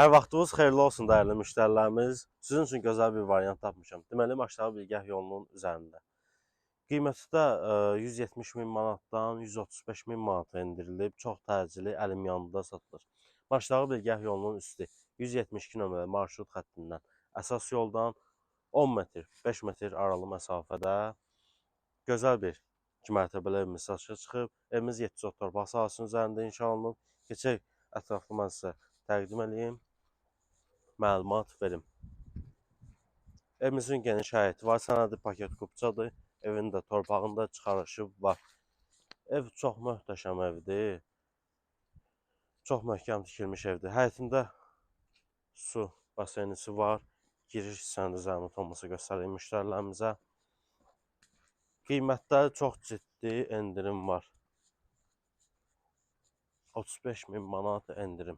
Hər vaxtınız xeyirli olsun dəyərli müştərilərimiz. Sizin üçün gözəl bir variant tapmışam. Deməli, Maçdağı Bilgah yolunun üzərində. Qiyməti də 170 min manatdan 135 min manata endirilib. Çox təcili, əlim yanında satılır. Maçdağı Bilgah yolunun üstü 172 nömrəli marşrut xəttindən əsas yoldan 10 metr, 5 metr aralı məsafədə gözəl bir 2 mərtəbəli evimiz satışa çıxıb. Evimiz 7 sot torpaq sahəsinin üzərində inşa olunub. Keçək ətraflı mən sizə təqdim edeyim, məlumat verim. Evimizin geniş həyəti var, sənədi paket kupçadır. Evin də torpağında çıxarışı var. Ev çox möhtəşəm evdir. Çox möhkəm tikilmiş evdir. Həyətində su baseynisi var. Giriş hissəndə zəhmət olmasa göstəreyim müştərilərimizə. Qiymətdə çox ciddi endirim var. 35 min manat endirim.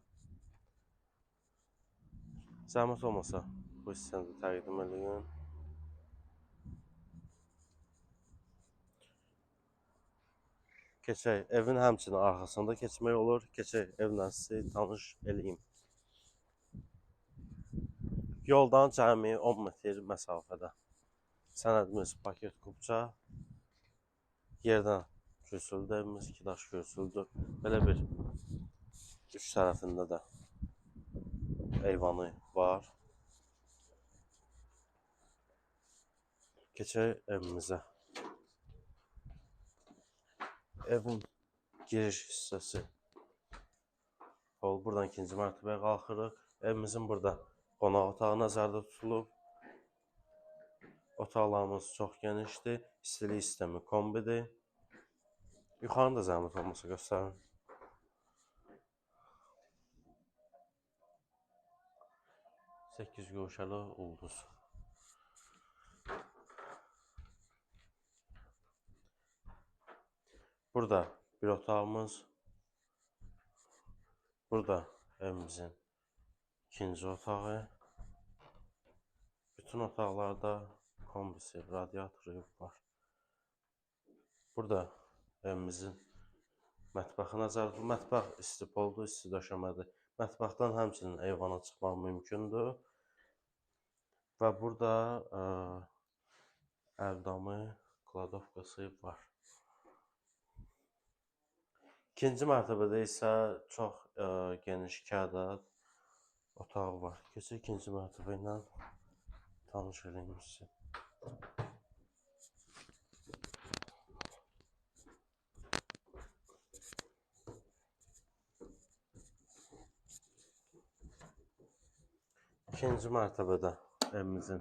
Zəhmət olmasa bu hissəni də təqdim edin. Keçək, evin həmçinin arxasında keçmək olur. Keçək, evlə sizi tanış eləyim. Yoldan cəmi 10 metr məsafədə. Sənədimiz paket kupça. Yerdən kürsüldür, evimiz 2 daş kürsüldür. Belə bir üç tərəfində də eyvanı var. Keçək evimizə. Evin giriş hissəsi. Buradan ikinci mərtəbəyə qalxırıq. Evimizin burada qonaq otağı nəzərdə tutulub. Otaqlarımız çox genişdir. İstilik sistemi kombidir. Yuxarını da zəhmət olmasa göstərin. Səkkiz gövşəli ulduz. Burada bir otağımız. Burada evimizin ikinci otağı. Bütün otaqlarda kombisi, radiatoru var. Burada evimizin mətbəxi nəzərdə tutulub. Mətbəx istipoldur, isti döşəmədir. Mətbəxdən həmçinin eyvana çıxmaq mümkündür. Və burada əldamı, kladovkası var. İkinci mərtəbədə isə çox geniş 2 ədəd otağı var. Keçək ikinci mərtəbə ilə tanış edeyim sizi. İkinci mərtəbədə evimizin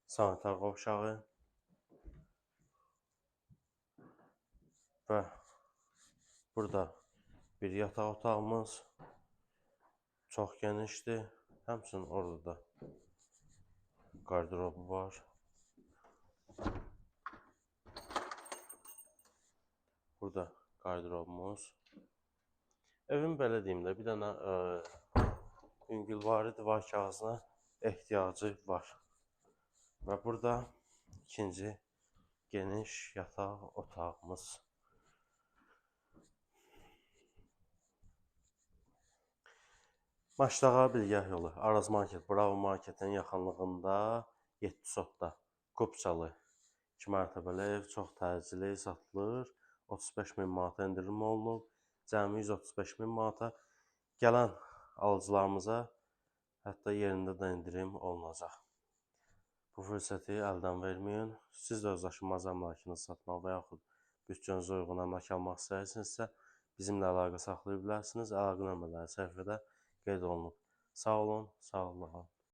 sanitar qovşağı və burada bir yataq otağımız çox genişdir. Həmçinin orada da qardırobu var. Burada qardırobumuz. Evin belə deyim də bir dənə yüngülvari divar kağızına ehtiyacı var. Və burada ikinci geniş yataq otağımız. Maçdağı Bilgah yolu, Araz Market, Bravo Marketin yaxınlığında 7 sotda kupçalı 2 mərtəbəli ev çox təcili satılır. 35 min manata endirim olunub. Cəmi 135 min manata gələn alıcılarımıza hətta yerində də endirim olunacaq. Bu fürsəti əldən verməyin. Siz də öz daşınmaz əmlakınızı satmaq və yaxud bütçənizə uyğun əmlak almaq istəyirsinizsə, bizimlə əlaqə saxlaya bilərsiniz. Əlaqə nömrələri səhifədə qeyd olunub. Sağ olun, sağ olun.